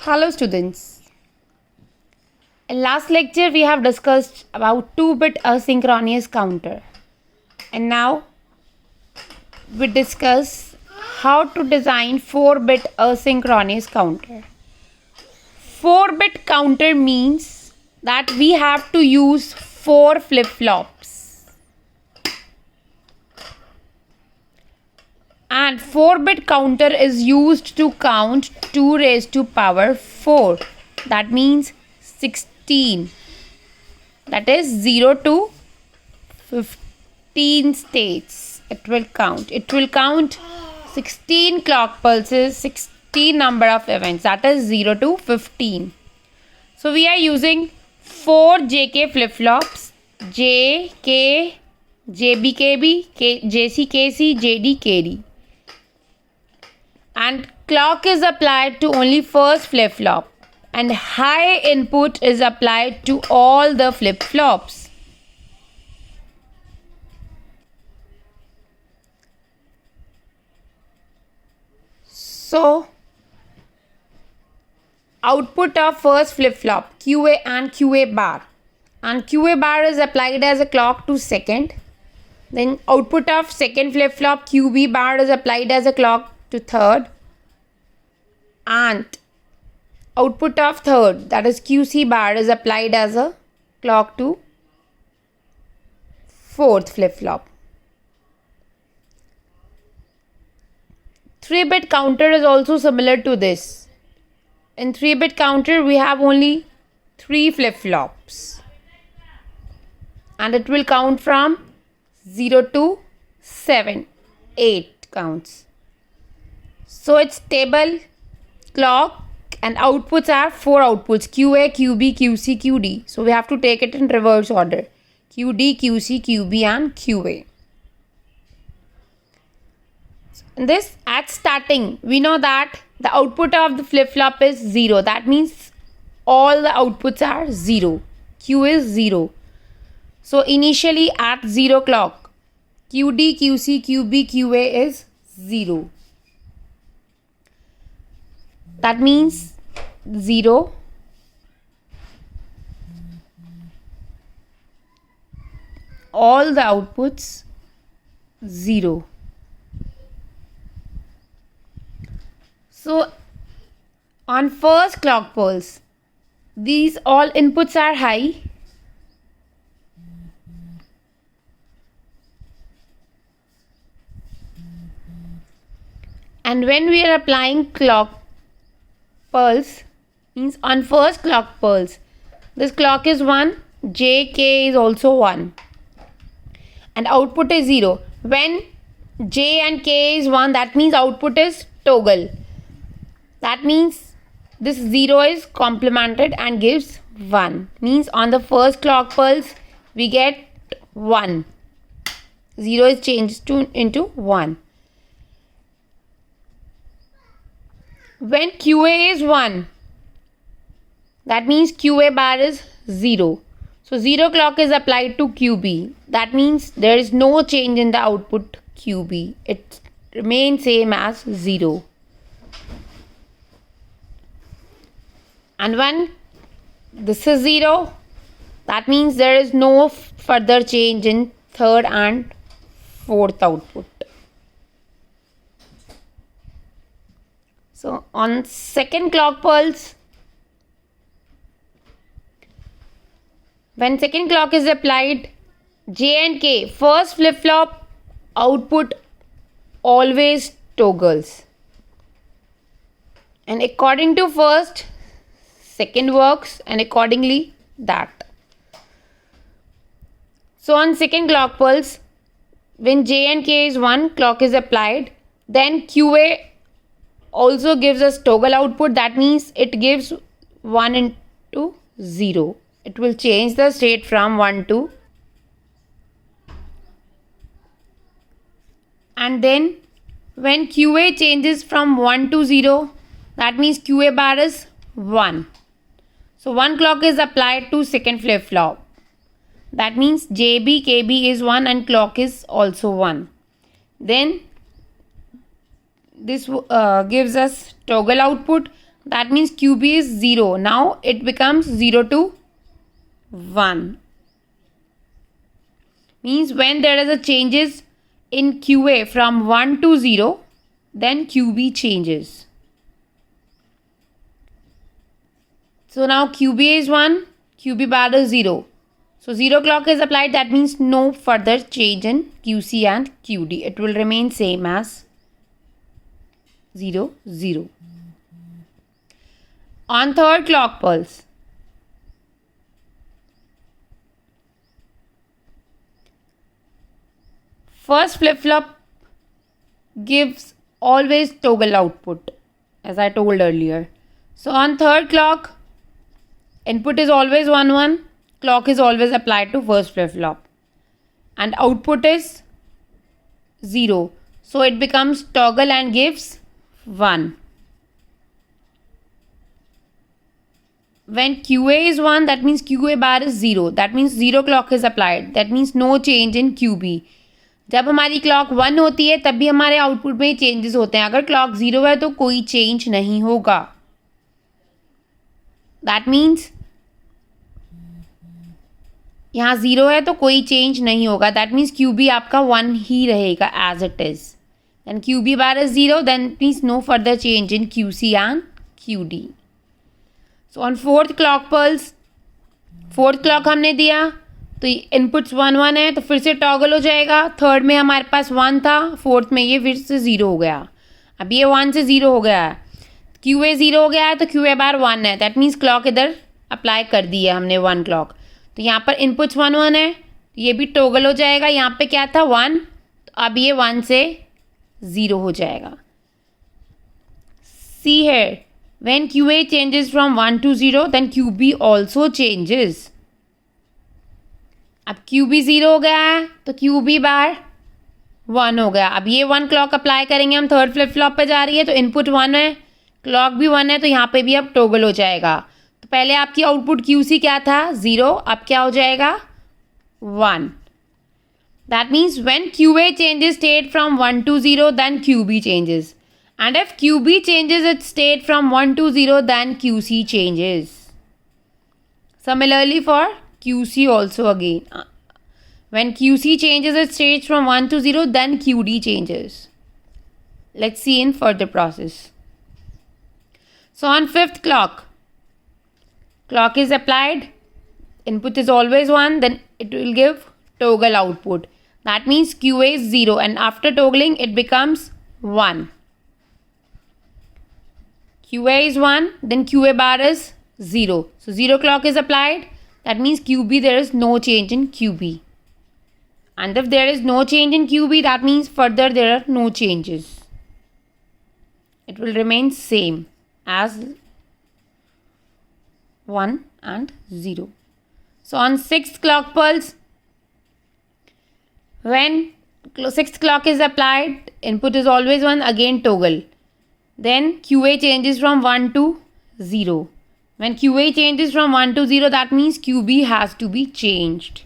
Hello students. In last lecture we have discussed about 2-bit asynchronous counter, and now we discuss how to design 4-bit asynchronous counter. 4-bit counter means that we have to use 4 flip-flops, and 4-bit counter is used to count 2 raised to power 4. That means 16. That is 0 to 15 states. It will count 16 clock pulses, 16 number of events. That is 0 to 15. So we are using 4 JK flip-flops: JK, JBKB, JCKC, JDKD. And clock is applied to only first flip-flop, and high input is applied to all the flip-flops. So, output of first flip-flop QA and QA bar, and QA bar is applied as a clock to second. Then output of second flip-flop QB bar is applied as a clock to third, and output of third, that is QC bar, is applied as a clock to fourth flip-flop. 3-bit counter is also similar to this. In 3-bit counter we have only 3 flip-flops, and it will count from 0 to 7, 8 counts. So it's table, clock, and outputs are 4 outputs: QA, QB, QC, QD. So we have to take it in reverse order: QD, QC, QB, and QA. In this, at starting, we know that the output of the flip-flop is 0. That means all the outputs are 0. Q is 0. So initially at 0 clock, QD, QC, QB, QA is 0. That means 0, all the outputs 0. So on first clock pulse, these all inputs are high, and when we are applying clock pulse, means on first clock pulse, this clock is 1, JK is also 1, and output is 0. When J and K is 1, that means output is toggle. That means this 0 is complemented and gives 1. Means on the first clock pulse we get 1. 0 is changed into 1. When QA is 1, that means QA bar is 0. So 0 clock is applied to QB. That means there is no change in the output QB. It remains same as 0. And when this is 0, that means there is no further change in third and fourth output. So on second clock pulse, when second clock is applied, J and K, first flip-flop output always toggles. And according to first, second works, and accordingly that. So on second clock pulse, when J and K is 1, clock is applied, then QA also gives us toggle output. That means it gives 1 into 0. It will change the state from 1 to, and then when QA changes from 1 to 0, that means QA bar is 1. So 1 clock is applied to second flip-flop. That means JB, KB is 1 and clock is also 1. Then this gives us toggle output. that means QB is 0. Now it becomes 0 to 1. Means when there is a changes in QA from 1 to 0, then QB changes. So now QB is 1, QB bar is 0. So 0 clock is applied, that means no further change in QC and QD. It will remain same as 0, 0. On third clock pulse, first flip-flop gives always toggle output, as I told earlier. So on third clock, input is always 1, 1. Clock is always applied to first flip-flop. And output is 0. So it becomes toggle and gives 1. When QA is 1, that means QA bar is 0. That means 0 clock is applied. That means no change in QB. जब हमारी clock 1 होती है तब भी हमारे output में changes होते हैं. अगर क्लॉक 0 है तो कोई चेंज नहीं होगा. दैट मीन्स यहाँ 0 है तो कोई चेंज नहीं होगा. दैट मीन्स QB आपका 1 ही रहेगा as it is. Then QB bar is 0. Then means no further change in QC and QD. So on fourth clock pulse, fourth clock हमने दिया तो इनपुट्स 1, 1 है तो फिर से टॉगल हो जाएगा. थर्ड में हमारे पास 1 था, फोर्थ में ये फिर से 0 हो गया. अब ये 1 से 0 हो गया है. QA 0 हो गया है तो QA बार 1 है. दैट मीन्स क्लॉक इधर अप्लाई कर दी है हमने 1 क्लॉक. तो यहाँ पर इनपुट्स 1, 1 है, ये भी टॉगल हो जाएगा. यहाँ पे क्या था 1, तो अब ये 1 से 0 हो जाएगा. See here, when QA changes from 1 to 0, then QB also changes. अब QB 0 हो गया है तो QB बार 1 हो गया. अब ये 1 क्लॉक अप्लाई करेंगे हम. थर्ड फ्लिप फ्लॉप पे जा रही है तो इनपुट 1 है, क्लॉक भी 1 है, तो यहाँ पे भी अब टॉगल हो जाएगा. तो पहले आपकी आउटपुट QC क्या था 0, अब क्या हो जाएगा 1. That means when QA changes state from 1 to 0, then QB changes. And if QB changes its state from 1 to 0, then QC changes. Similarly for QC also again. When QC changes its state from 1 to 0, then QD changes. Let's see in further process. So on fifth clock, clock is applied, input is always 1, then it will give toggle output. That means QA is 0 and after toggling it becomes 1. QA is 1, then QA bar is 0. So 0 clock is applied. That means QB, there is no change in QB. And if there is no change in QB, that means further there are no changes. It will remain same as 1 and 0. So on 6th clock pulse, when 6th clock is applied, input is always 1, again toggle. Then QA changes from 1 to 0. When QA changes from 1 to 0, that means QB has to be changed.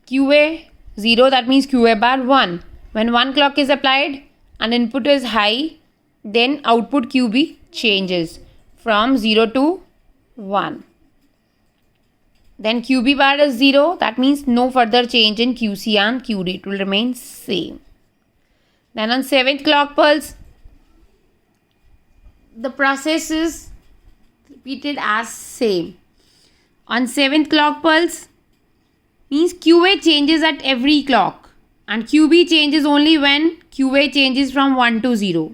QA 0, that means QA bar 1. When 1 clock is applied and input is high, then output QB changes from 0 to 1. Then QB bar is 0, that means no further change in QC and QD. It will remain same. Then on 7th clock pulse, the process is repeated as same. On 7th clock pulse means QA changes at every clock and QB changes only when QA changes from 1 to 0.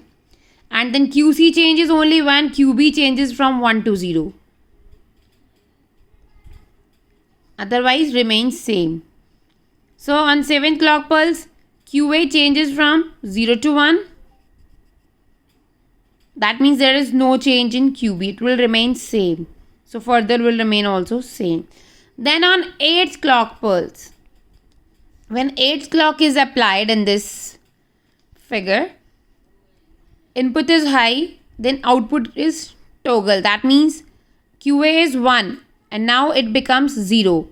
And then QC changes only when QB changes from 1 to 0. Otherwise remains same. So on 7th clock pulse, QA changes from 0 to 1. That means there is no change in QB. It will remain same. So further will remain also same. Then on 8th clock pulse, when 8th clock is applied in this figure, input is high, then output is toggle. That means QA is 1 and now it becomes 0.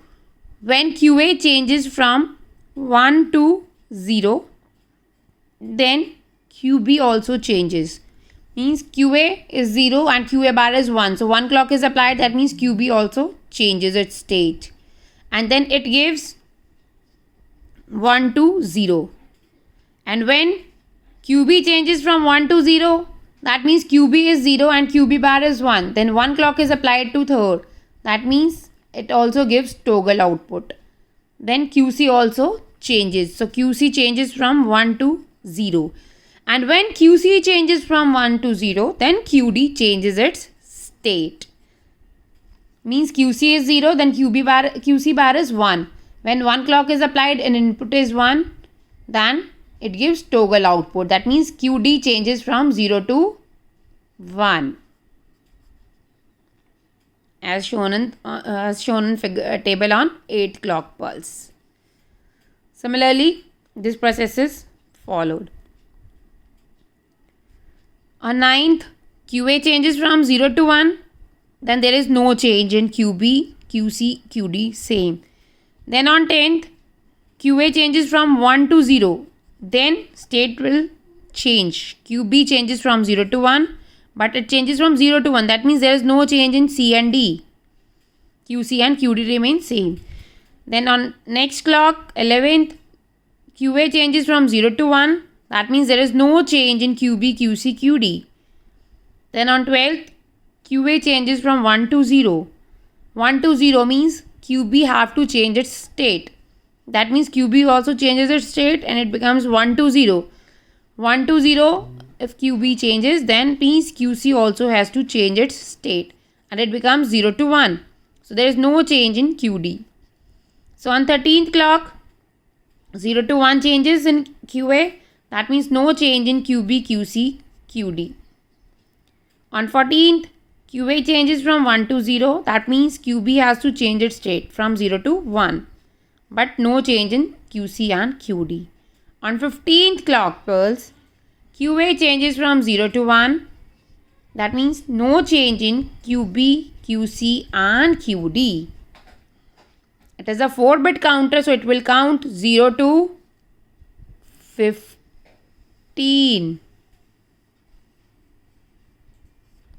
When QA changes from 1 to 0, then QB also changes. means QA is 0 and QA bar is 1. So one clock is applied, that means QB also changes its state. And then it gives 1 to 0. And when QB changes from 1 to 0, that means QB is 0 and QB bar is 1. Then one clock is applied to third. That means it also gives toggle output. Then QC also changes. So QC changes from 1 to 0. And when QC changes from 1 to 0, then QD changes its state. Means QC is 0, then QC bar is 1. When one clock is applied and input is 1, then it gives toggle output. That means QD changes from 0 to 1. As shown in figure table on 8 clock pulse. Similarly, this process is followed. On 9th, QA changes from 0 to 1. Then there is no change in QB, QC, QD, same. Then on 10th, QA changes from 1 to 0. Then state will change. QB changes from 0 to 1. But it changes from 0 to 1. That means there is no change in C and D. QC and QD remain same. Then on next clock, 11th, QA changes from 0 to 1. That means there is no change in QB, QC, QD. Then on 12th, QA changes from 1 to 0. 1 to 0 means QB have to change its state. That means QB also changes its state and it becomes 1 to 0. 1 to 0, if QB changes, then means QC also has to change its state. And it becomes 0 to 1. So there is no change in QD. So on 13th clock, 0 to 1 changes in QA. That means no change in QB, QC, QD. On 14th, QA changes from 1 to 0. That means QB has to change its state from 0 to 1. But no change in QC and QD. On 15th clock pulse, QA changes from 0 to 1. That means no change in QB, QC and QD. It is a 4-bit counter, so it will count 0 to 15.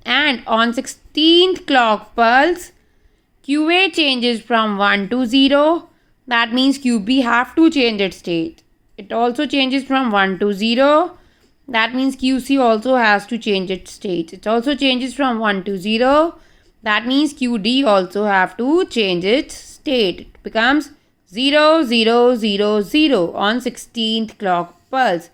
And on 16th clock pulse, QA changes from 1 to 0. That means QB have to change its state. It also changes from 1 to 0. That means QC also has to change its state. It also changes from 1 to 0. That means QD also have to change its state. It becomes 0, 0, 0, 0 on 16th clock pulse.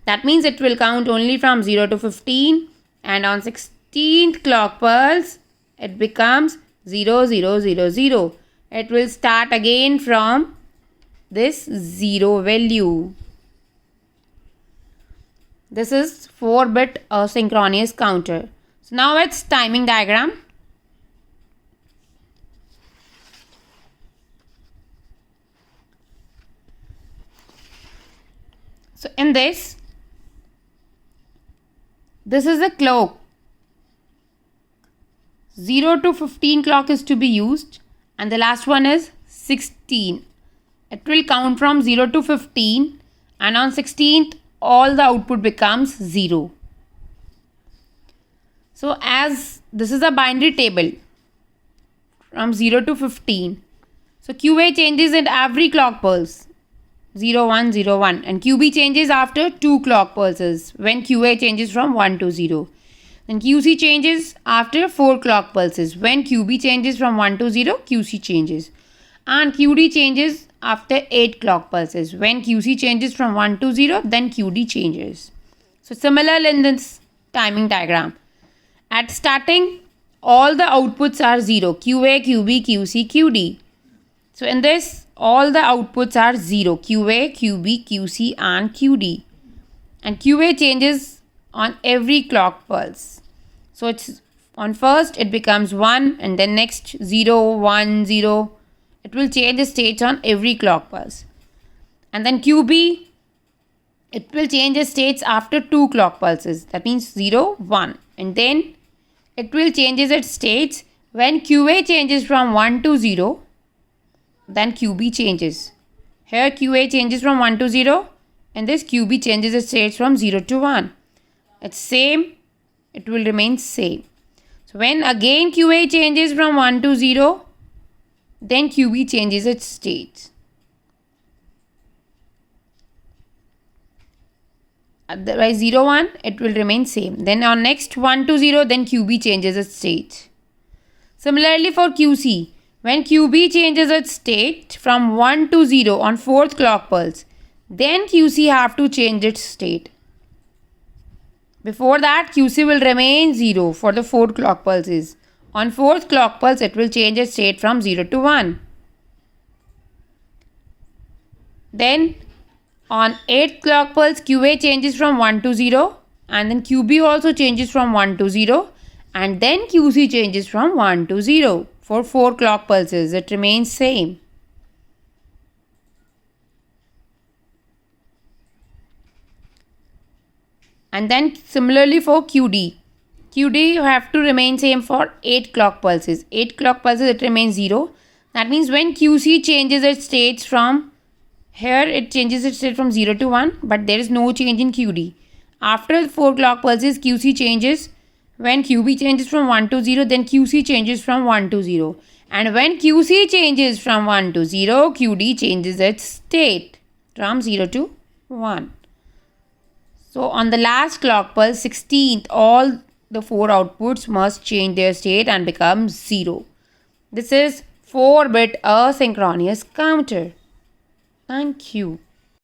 That means it will count only from 0 to 15. And on 16th clock pulse, it becomes 0, 0, 0, 0. It will start again from this 0 value. This is 4-bit synchronous counter. So now it's timing diagram. So in this is a clock. 0 to 15 clock is to be used and the last one is 16. It will count from 0 to 15 and on 16th all the output becomes 0. So as this is a binary table from 0 to 15. So QA changes in every clock pulse 0, 1, 0, 1 and QB changes after 2 clock pulses when QA changes from 1 to 0. Then QC changes after 4 clock pulses. When QB changes from 1 to 0, QC changes. And QD changes after 8 clock pulses. When QC changes from 1 to 0, then QD changes. So similar in this timing diagram. At starting, all the outputs are 0. QA, QB, QC, QD. So in this, all the outputs are 0. QA, QB, QC and QD. And QA changes on every clock pulse. So it's on first it becomes 1 and then next 0, 1, 0. It will change the states on every clock pulse. And then QB, it will change the states after 2 clock pulses. That means 0, 1. And then it will change its states when QA changes from 1 to 0. Then QB changes. Here QA changes from 1 to 0 and this QB changes its states from 0 to 1. It's same it will remain same. So when again QA changes from 1 to 0, then QB changes its state. Otherwise 0 1, it will remain same. Then on next 1 to 0, then QB changes its state. Similarly for QC, when QB changes its state from 1 to 0 on 4th clock pulse, then QC have to change its state. Before that, QC will remain 0 for the 4th clock pulses. On 4th clock pulse, it will change its state from 0 to 1. Then on 8th clock pulse, QA changes from 1 to 0, and then QB also changes from 1 to 0, and then QC changes from 1 to 0. For 4 clock pulses, it remains same. And then similarly for QD. QD you have to remain same for 8 clock pulses. 8 clock pulses, it remains 0. That means when QC changes its states from here, it changes its state from 0 to 1, but there is no change in QD. After 4 clock pulses, QC changes. When QB changes from 1 to 0, then QC changes from 1 to 0. And when QC changes from 1 to 0, QD changes its state from 0 to 1. So on the last clock pulse, 16th, all the 4 outputs must change their state and become 0. This is 4-bit asynchronous counter. Thank you.